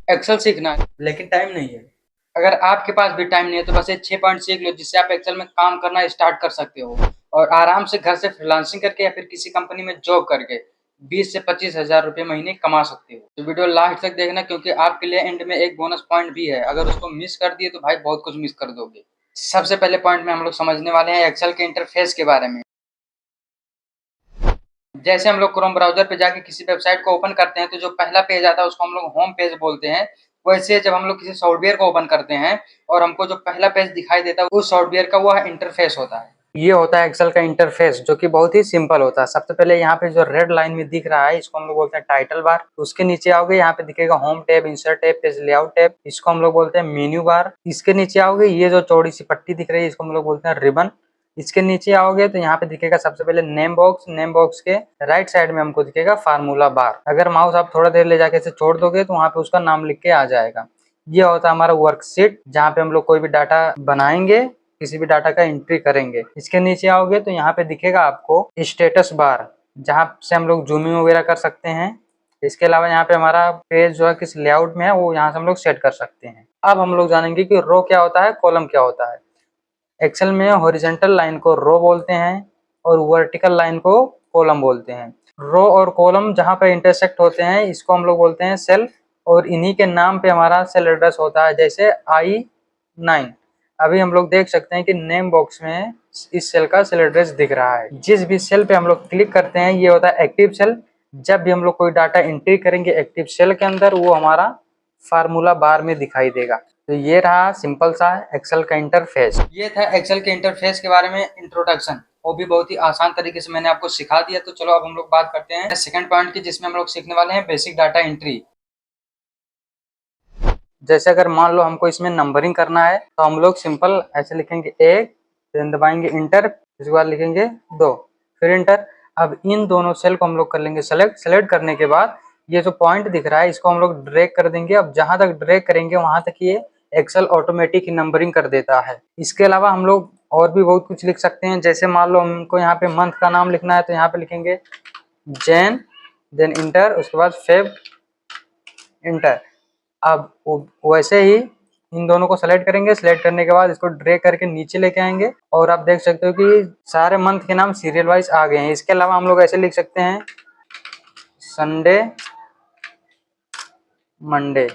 Excel सीखना है लेकिन टाइम नहीं है। अगर आपके पास भी टाइम नहीं है तो बस ये 6 पॉइंट सीख लो जिससे आप एक्सेल में काम करना स्टार्ट कर सकते हो और आराम से घर से फ्रीलांसिंग करके या फिर किसी कंपनी में जॉब करके 20 से 25 हज़ार रुपए महीने कमा सकते हो। तो वीडियो लास्ट तक देखना क्योंकि आपके लिए एंड में एक बोनस पॉइंट भी है। अगर उसको मिस कर दिए तो भाई बहुत कुछ मिस कर दोगे। सबसे पहले पॉइंट में हम लोग समझने वाले हैं एक्सेल के इंटरफेस के बारे में। जैसे हम लोग क्रोम ब्राउज़र पे जाके किसी वेबसाइट को ओपन करते हैं तो जो पहला पेज आता है उसको हम लोग होम पेज बोलते हैं। वैसे जब हम लोग किसी सॉफ्टवेयर को ओपन करते हैं और हमको जो पहला पेज दिखाई देता है उस सॉफ्टवेयर का वह इंटरफेस होता है। ये होता है एक्सेल का इंटरफेस जो कि बहुत ही सिंपल होता है। सबसे पहले यहाँ पे जो रेड लाइन में दिख रहा है इसको हम लोग बोलते हैं टाइटल बार। उसके नीचे आओगे यहाँ पे दिखेगा home tab, insert tab, page layout tab, इसको हम लोग बोलते हैं मेन्यू बार। इसके नीचे आओगे ये जो चौड़ी सी पट्टी दिख रही है इसको हम लोग बोलते हैं रिबन। इसके नीचे आओगे तो यहाँ पे दिखेगा सबसे पहले नेम बॉक्स। नेम बॉक्स के राइट साइड में हमको दिखेगा फार्मूला बार। अगर माउस आप थोड़ा देर ले जाके इसे छोड़ दोगे तो वहाँ पे उसका नाम लिख के आ जाएगा। ये होता है हमारा वर्कशीट जहाँ पे हम लोग कोई भी डाटा बनाएंगे, किसी भी डाटा का एंट्री करेंगे। इसके नीचे आओगे तो यहाँ पे दिखेगा आपको स्टेटस बार जहाँ से हम लोग जूमिंग वगैरह कर सकते हैं। इसके अलावा यहाँ पे हमारा पेज जो है किस लेआउट में है वो यहाँ से हम लोग सेट कर सकते हैं। अब हम लोग जानेंगे कि रो क्या होता है, कॉलम क्या होता है। एक्सेल में हॉरिजॉन्टल लाइन को रो बोलते हैं और वर्टिकल लाइन को कॉलम बोलते हैं। रो और कॉलम जहाँ पे इंटरसेक्ट होते हैं इसको हम लोग बोलते हैं सेल और इन्हीं के नाम पे हमारा सेल एड्रेस होता है। जैसे I9 अभी हम लोग देख सकते हैं कि नेम बॉक्स में इस सेल का सेल एड्रेस दिख रहा है। जिस भी सेल पे हम लोग क्लिक करते हैं ये होता है एक्टिव सेल। जब भी हम लोग कोई डाटा एंट्री करेंगे एक्टिव सेल के अंदर वो हमारा फार्मूला बार में दिखाई देगा। तो ये रहा सिंपल सा एक्सेल का इंटरफेस। ये था एक्सेल के इंटरफेस के बारे में इंट्रोडक्शन। वो भी बहुत ही आसान तरीके से मैंने आपको सिखा दिया। तो चलो अब हम लोग बात करते हैं सेकंड पॉइंट की जिसमें हम लोग सीखने वाले हैं बेसिक डाटा एंट्री। जैसे अगर मान लो हमको इसमें नंबरिंग करना है तो हम लोग सिंपल ऐसे लिखेंगे 1, फिर दबाएंगे इंटर, इसके बाद लिखेंगे 2, फिर इंटर। अब इन दोनों सेल को हम लोग कर लेंगे सेलेक्ट। सेलेक्ट करने के बाद ये जो पॉइंट दिख रहा है इसको हम लोग ड्रैग कर देंगे। अब जहां तक ड्रैग करेंगे वहां तक ये एक्सेल ऑटोमेटिक नंबरिंग कर देता है। इसके अलावा हम लोग और भी बहुत कुछ लिख सकते हैं। जैसे मान लो हमको यहाँ पे मंथ का नाम लिखना है तो यहाँ पे लिखेंगे जैन, देन इंटर, उसके बाद फेब, इंटर। अब वैसे ही इन दोनों को सेलेक्ट करेंगे। सेलेक्ट करने के बाद इसको ड्रैग करके नीचे लेके आएंगे और आप देख सकते हो कि सारे मंथ के नाम सीरियल वाइज आ गए हैं। इसके अलावा हम लोग ऐसे लिख सकते हैं संडे, मंडे।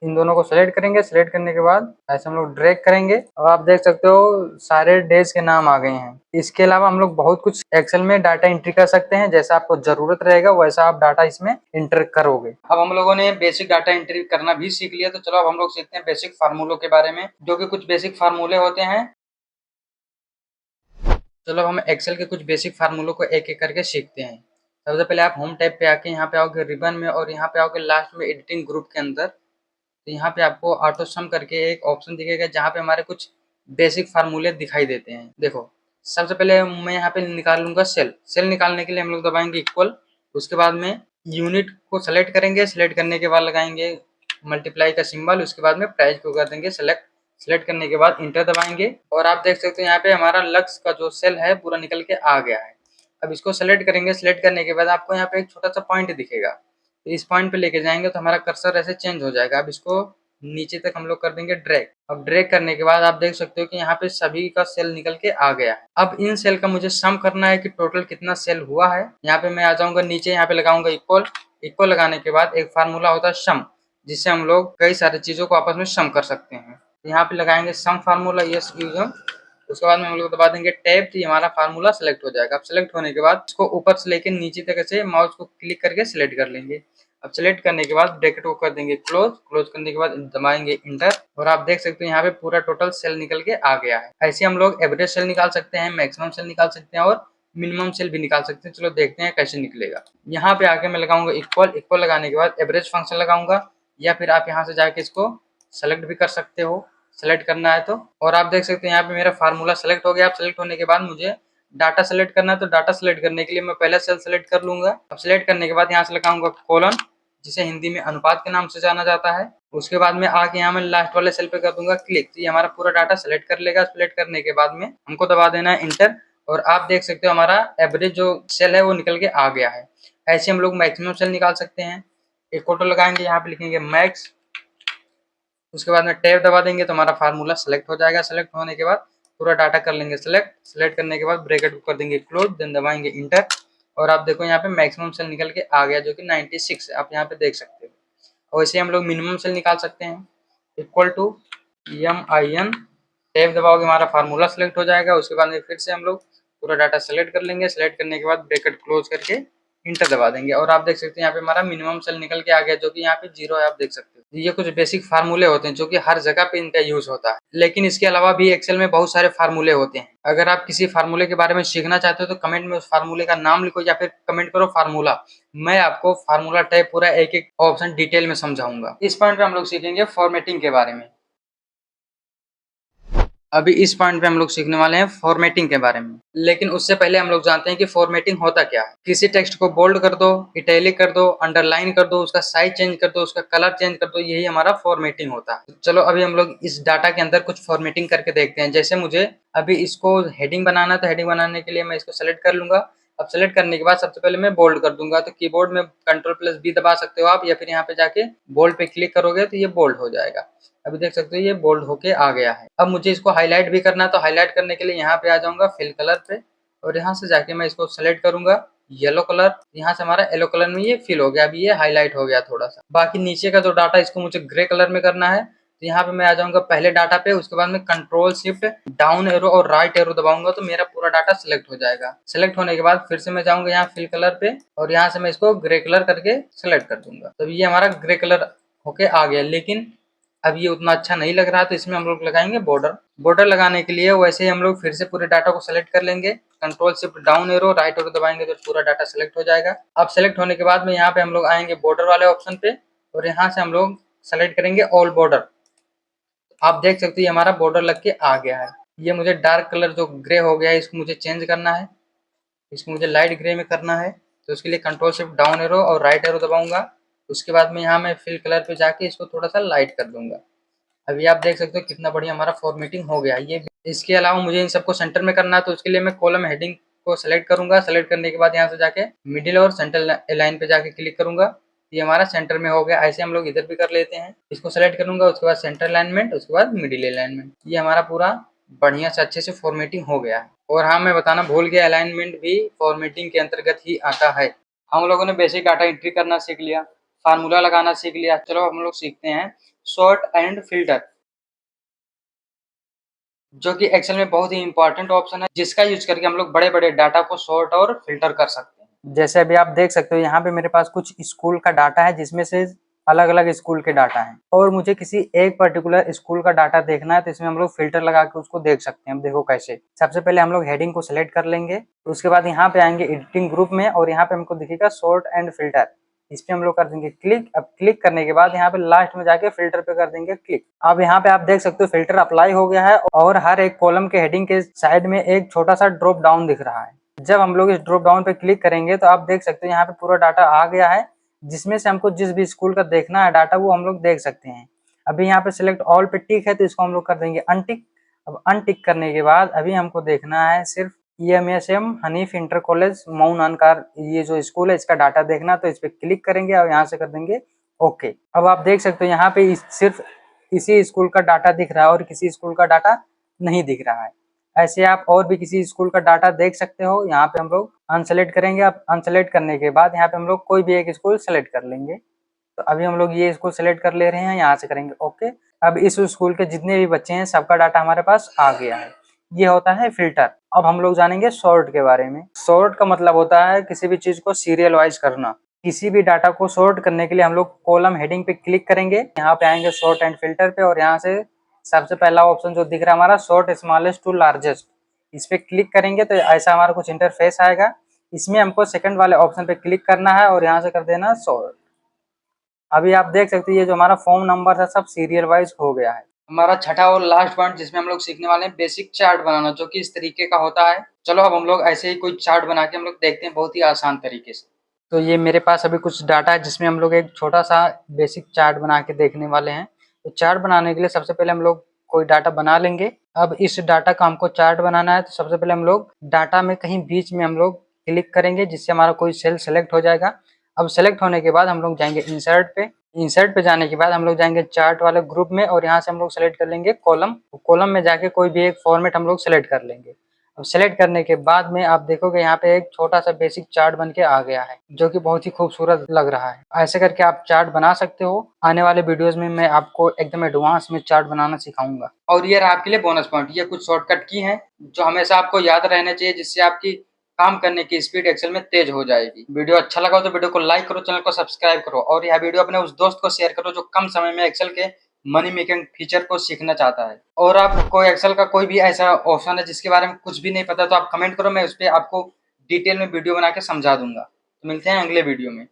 इन दोनों को सेलेक्ट करेंगे। सेलेक्ट करने के बाद ऐसे हम लोग ड्रैग करेंगे और आप देख सकते हो सारे डेज के नाम आ गए हैं। इसके अलावा हम लोग बहुत कुछ एक्सेल में डाटा एंट्री कर सकते हैं। जैसा आपको जरूरत रहेगा वैसा आप डाटा इसमें एंटर करोगे। अब हम लोगों ने बेसिक डाटा एंट्री करना भी सीख लिया तो चलो अब हम लोग सीखते हैं बेसिक फार्मूलों के बारे में, जो कि कुछ बेसिक फार्मूले होते हैं। चलो हम एक्सेल के कुछ बेसिक फार्मूलों को एक एक करके सीखते हैं। सबसे पहले आप होम टैब पे आके यहाँ पे आओगे रिबन में और यहाँ पे आओगे लास्ट में एडिटिंग ग्रुप के अंदर। तो यहाँ पे आपको ऑटो सम करके एक ऑप्शन दिखेगा जहाँ पे हमारे कुछ बेसिक फार्मूले दिखाई देते हैं। देखो सबसे पहले मैं यहाँ पे निकाल लूंगा सेल। सेल निकालने के लिए हम लोग दबाएंगे इक्वल, उसके बाद में यूनिट को सेलेक्ट करेंगे। सेलेक्ट करने के बाद लगाएंगे मल्टीप्लाई का सिंबल, उसके बाद में प्राइस को कर देंगे सेलेक्ट। सेलेक्ट करने के बाद इंटर दबाएंगे और आप देख सकते हो यहाँ पे हमारा लक्ष्य का जो सेल है पूरा निकल के आ गया है। अब इसको सेलेक्ट करेंगे। सेलेक्ट करने के बाद आपको यहाँ पे एक छोटा सा पॉइंट दिखेगा, तो इस पॉइंट पे लेके जाएंगे तो हमारा कर्सर ऐसे चेंज हो जाएगा। अब इसको नीचे तक हम लोग कर देंगे ड्रैग। अब ड्रैग करने के बाद आप देख सकते हो कि यहाँ पे सभी का सेल निकल के आ गया है। अब इन सेल का मुझे सम करना है कि टोटल कितना सेल हुआ है। यहाँ पे मैं आ जाऊंगा नीचे, यहाँ पे लगाऊंगा इक्वल। इक्वल लगाने के बाद एक फार्मूला होता है सम, जिससे हम लोग कई सारी चीजों को आपस में सम कर सकते हैं। यहाँ पे लगाएंगे सम फार्मूला, यस यूज हम। उसके बाद में हम लोग दबा देंगे टैब, तो हमारा फार्मूला सेलेक्ट हो जाएगा। अब सेलेक्ट होने के बाद इसको ऊपर से लेकर नीचे तक ऐसे माउस को क्लिक करके सिलेक्ट कर लेंगे। अब सेलेक्ट करने के बाद ब्रैकेट को कर देंगे क्लोज। क्लोज करने के बाद दबाएंगे इंटर और आप देख सकते हैं यहाँ पे पूरा टोटल सेल निकल के आ गया है। ऐसे हम लोग एवरेज सेल निकाल सकते हैं, मैक्सिमम सेल निकाल सकते हैं और मिनिमम सेल भी निकाल सकते हैं। चलो देखते हैं कैसे निकलेगा। यहाँ पे आके मैं लगाऊंगा इक्वल। इक्वल लगाने के बाद एवरेज फंक्शन लगाऊंगा, या फिर आप यहाँ से जाके इसको सेलेक्ट भी कर सकते हो, सेलेक्ट करना है तो। और आप देख सकते हैं यहाँ पे मेरा फार्मूला सेलेक्ट हो गया। अब सेलेक्ट होने के बाद मुझे डाटा सेलेक्ट करना है, तो डाटा सेलेक्ट करने के लिए मैं पहले सेल सेलेक्ट कर लूंगा। अब सेलेक्ट करने के बाद यहाँ से लगाऊंगा कोलन, जिसे हिंदी में अनुपात के नाम से जाना जाता है। उसके बाद में आके यहाँ मैं लास्ट वाले सेल पे कर दूंगा क्लिक, तो ये हमारा पूरा डाटा सेलेक्ट कर लेगा। सेलेक्ट करने के बाद में हमको दबा देना है इंटर और आप देख सकते हो हमारा एवरेज जो सेल है वो निकल के आ गया है। ऐसे हम लोग मैक्सिमम सेल निकाल सकते हैं। इक्वल टू लगाएंगे, यहाँ पे लिखेंगे मैक्स, उसके बाद में टैब दबा देंगे तो हमारा फार्मूला सेलेक्ट हो जाएगा। सेलेक्ट होने के बाद पूरा डाटा कर लेंगे सेलेक्ट। सेलेक्ट करने के बाद ब्रैकेट को कर देंगे क्लोज, देन दबाएंगे इंटर, और आप देखो यहाँ पे मैक्सिमम सेल निकल के आ गया जो कि 96 है, आप यहाँ पे देख सकते हो। और वैसे हम लोग मिनिमम सेल निकाल सकते हैं, इक्वल टू MIN, टैब दबाओगे हमारा फार्मूला सेलेक्ट हो जाएगा। उसके बाद में फिर से हम लोग पूरा डाटा सेलेक्ट कर लेंगे। सेलेक्ट करने के बाद ब्रैकेट क्लोज करके इंटर दबा देंगे, और आप देख सकते हैं यहाँ पे हमारा मिनिमम सेल निकल के आ गया जो कि यहाँ पे 0 है, आप देख सकते हो। ये कुछ बेसिक फार्मूले होते हैं जो कि हर जगह पे इनका यूज होता है, लेकिन इसके अलावा भी एक्सेल में बहुत सारे फार्मूले होते हैं। अगर आप किसी फार्मूले के बारे में सीखना चाहते हो तो कमेंट में उस फार्मूले का नाम लिखो या फिर कमेंट करो फार्मूला, मैं आपको फार्मूला टाइप पूरा एक एक ऑप्शन डिटेल में समझाऊंगा। इस पॉइंट पे हम लोग सीखेंगे फॉर्मेटिंग के बारे में। अभी इस पॉइंट पे हम लोग सीखने वाले हैं फॉर्मेटिंग के बारे में, लेकिन उससे पहले हम लोग जानते हैं कि फॉर्मेटिंग होता क्या है। किसी टेक्स्ट को बोल्ड कर दो, इटैलिक कर दो, अंडरलाइन कर दो, उसका साइज चेंज कर दो, उसका कलर चेंज कर दो, यही हमारा फॉर्मेटिंग होता है। तो चलो अभी हम लोग इस डाटा के अंदर कुछ फॉर्मेटिंग करके देखते हैं। जैसे मुझे अभी इसको हेडिंग बनाना है, तो हेडिंग बनाने के लिए मैं इसको सेलेक्ट कर लूंगा। अब सेलेक्ट करने के बाद सबसे पहले मैं बोल्ड कर दूंगा, तो कीबोर्ड में Ctrl+B दबा सकते हो आप, या फिर यहाँ पे जाके बोल्ड पे क्लिक करोगे तो ये बोल्ड हो जाएगा। अभी देख सकते हो ये बोल्ड होके आ गया है। अब मुझे इसको हाईलाइट भी करना है, तो हाईलाइट करने के लिए यहाँ पे आ जाऊंगा फिल कलर पे, और यहाँ से जाके मैं इसको सेलेक्ट करूंगा येलो कलर। यहाँ से हमारा येलो कलर में ये फिल हो गया, अभी ये हाईलाइट हो गया थोड़ा सा। बाकी नीचे का जो डाटा इसको मुझे ग्रे कलर में करना है, तो यहाँ पे मैं आ जाऊंगा पहले डाटा पे। उसके बाद में Ctrl+Shift डाउन एरो और राइट एरो दबाऊंगा तो मेरा पूरा डाटा सिलेक्ट हो जाएगा। सिलेक्ट होने के बाद फिर से मैं जाऊंगा यहाँ फिल कलर पे, और यहाँ से मैं इसको ग्रे कलर करके सिलेक्ट कर दूंगा। तो ये हमारा ग्रे कलर होके आ गया, लेकिन अब ये उतना अच्छा नहीं लग रहा, तो इसमें हम लोग लगाएंगे बॉर्डर। बॉर्डर लगाने के लिए वैसे ही हम लोग फिर से पूरे डाटा को सेलेक्ट कर लेंगे, Ctrl+Shift down arrow right arrow दबाएंगे तो पूरा डाटा सेलेक्ट हो जाएगा। अब सेलेक्ट होने के बाद में यहाँ पे हम लोग आएंगे बॉर्डर वाले ऑप्शन पे, और यहाँ से हम लोग सेलेक्ट करेंगे ऑल बॉर्डर। आप देख सकते हो ये हमारा बॉर्डर लग के आ गया है। ये मुझे डार्क कलर जो ग्रे हो गया है इसको मुझे चेंज करना है, इसको मुझे लाइट ग्रे में करना है। तो उसके लिए Ctrl+Shift डाउन एरो और राइट एरो दबाऊंगा। उसके बाद में यहाँ मैं फिल कलर पे जाके इसको थोड़ा सा लाइट कर दूंगा। अभी आप देख सकते हो कितना बढ़िया हमारा फॉर्मेटिंग हो गया ये। इसके अलावा मुझे इन सबको सेंटर में करना है, तो उसके लिए मैं कॉलम हेडिंग को सेलेक्ट करूंगा। सेलेक्ट करने के बाद यहाँ से जाके मिडिल और सेंटर लाइन पे जाके क्लिक करूंगा, ये हमारा सेंटर में हो गया। ऐसे हम लोग इधर भी कर लेते हैं, इसको सेलेक्ट करूंगा, उसके बाद सेंटर अलाइनमेंट, उसके बाद मिडिल अलाइनमेंट। ये हमारा पूरा बढ़िया से अच्छे से फॉर्मेटिंग हो गया है। और हाँ, मैं बताना भूल गया, अलाइनमेंट भी फॉर्मेटिंग के अंतर्गत ही आता है। हम लोगों ने बेसिक डाटा एंट्री करना सीख लिया, फार्मूला लगाना सीख लिया। चलो हम लोग सीखते हैं सॉर्ट एंड फिल्टर, जो कि एक्सेल में बहुत ही इंपॉर्टेंट ऑप्शन है, जिसका यूज करके हम लोग बड़े बड़े डाटा को सॉर्ट और फिल्टर कर सकते हैं। जैसे अभी आप देख सकते हो यहाँ पे मेरे पास कुछ स्कूल का डाटा है, जिसमें से अलग अलग स्कूल के डाटा हैं, और मुझे किसी एक पर्टिकुलर स्कूल का डाटा देखना है, तो इसमें हम लोग फिल्टर लगा के उसको देख सकते हैं। हम देखो कैसे। सबसे पहले हम लोग हेडिंग को सिलेक्ट कर लेंगे, उसके बाद यहाँ पे आएंगे एडिटिंग ग्रुप में, और यहाँ पे हमको दिखेगा सॉर्ट एंड फिल्टर, इस पे हम लोग कर देंगे क्लिक। अब क्लिक करने के बाद यहाँ पे लास्ट में जाके फिल्टर पे कर देंगे क्लिक। अब यहाँ पे आप देख सकते हो फिल्टर अप्लाई हो गया है, और हर एक कॉलम के हेडिंग के साइड में एक छोटा सा ड्रॉप डाउन दिख रहा है। जब हम लोग इस ड्रॉप डाउन पे क्लिक करेंगे तो आप देख सकते हो यहाँ पे पूरा डाटा आ गया है, जिसमें से हमको जिस भी स्कूल का देखना है डाटा वो हम लोग देख सकते हैं। अभी यहाँ पे सिलेक्ट ऑल पे टिक है, तो इसको हम लोग कर देंगे अनटिक। अब अनटिक करने के बाद अभी हमको देखना है सिर्फ EMSM Hanif inter college Mau Nankar, ये जो स्कूल है इसका डाटा देखना, तो इस पे क्लिक करेंगे और यहाँ से कर देंगे ओके। अब आप देख सकते हो यहाँ पे सिर्फ इसी स्कूल का डाटा दिख रहा है और किसी स्कूल का डाटा नहीं दिख रहा है। ऐसे आप और भी किसी स्कूल का डाटा देख सकते हो। यहाँ पे हम लोग अनसेलेक्ट करेंगे। अब अनसेलेक्ट करने के बाद यहाँ पे हम लोग कोई भी एक स्कूल सेलेक्ट कर लेंगे। तो अभी हम लोग ये स्कूल सेलेक्ट कर ले रहे हैं, यहाँ से करेंगे ओके। अब इस स्कूल के जितने भी बच्चे हैं सबका डाटा हमारे पास आ गया है। ये होता है फिल्टर। अब हम लोग जानेंगे सॉर्ट के बारे में। सॉर्ट का मतलब होता है किसी भी चीज को सीरियल वाइज करना। किसी भी डाटा को सॉर्ट करने के लिए हम लोग कॉलम हेडिंग पे क्लिक करेंगे, यहाँ पे आएंगे सॉर्ट एंड फिल्टर पे, और यहाँ से सबसे पहला ऑप्शन जो दिख रहा है हमारा सॉर्ट स्मॉलेस्ट टू लार्जेस्ट, इस पे क्लिक करेंगे तो ऐसा हमारा कुछ इंटरफेस आएगा। इसमें हमको सेकंड वाले ऑप्शन पे क्लिक करना है और यहाँ से कर देना सॉर्ट। अभी आप देख सकते हैं ये जो हमारा फॉर्म नंबर है सब सीरियल वाइज हो गया है। हमारा छठा और लास्ट पॉइंट जिसमें हम लोग सीखने वाले हैं बेसिक चार्ट बनाना, जो कि इस तरीके का होता है। चलो अब हम लोग ऐसे ही कोई चार्ट बना के हम लोग देखते हैं बहुत ही आसान तरीके से। तो ये मेरे पास अभी कुछ डाटा है जिसमें हम लोग एक छोटा सा बेसिक चार्ट बना के देखने वाले हैं। तो चार्ट बनाने के लिए सबसे पहले हम लोग कोई डाटा बना लेंगे। अब इस डाटा का हमको चार्ट बनाना है, तो सबसे पहले हम लोग डाटा में कहीं बीच में हम लोग क्लिक करेंगे, जिससे हमारा कोई सेल सेलेक्ट हो जाएगा। अब सेलेक्ट होने के बाद हम लोग जाएंगे इंसर्ट पे। इंसर्ट पे जाने के बाद हम लोग जाएंगे चार्ट वाले ग्रुप में और यहाँ से हम लोग सेलेक्ट कर लेंगे कॉलम। कॉलम में जाके कोई भी एक फॉर्मेट हम लोग सेलेक्ट कर लेंगे। अब सेलेक्ट करने के बाद में आप देखोगे यहाँ पे एक छोटा सा बेसिक चार्ट बन के आ गया है, जो कि बहुत ही खूबसूरत लग रहा है। ऐसे करके आप चार्ट बना सकते हो। आने वाले वीडियोस में मैं आपको एकदम एडवांस में चार्ट बनाना सिखाऊंगा। और ये रहा आपके लिए बोनस पॉइंट, ये कुछ शॉर्टकट की हैं जो हमेशा आपको याद रहना चाहिए, जिससे आपकी काम करने की स्पीड एक्सेल में तेज हो जाएगी। वीडियो अच्छा लगा हो तो वीडियो को लाइक करो, चैनल को सब्सक्राइब करो और यह वीडियो अपने उस दोस्त को शेयर करो जो कम समय में एक्सेल के मनी मेकिंग फीचर को सीखना चाहता है। और आपको एक्सेल का कोई भी ऐसा ऑप्शन है जिसके बारे में कुछ भी नहीं पता तो आप कमेंट करो, मैं उस पर आपको डिटेल में वीडियो बना के समझा दूंगा। तो मिलते हैं अगले वीडियो में।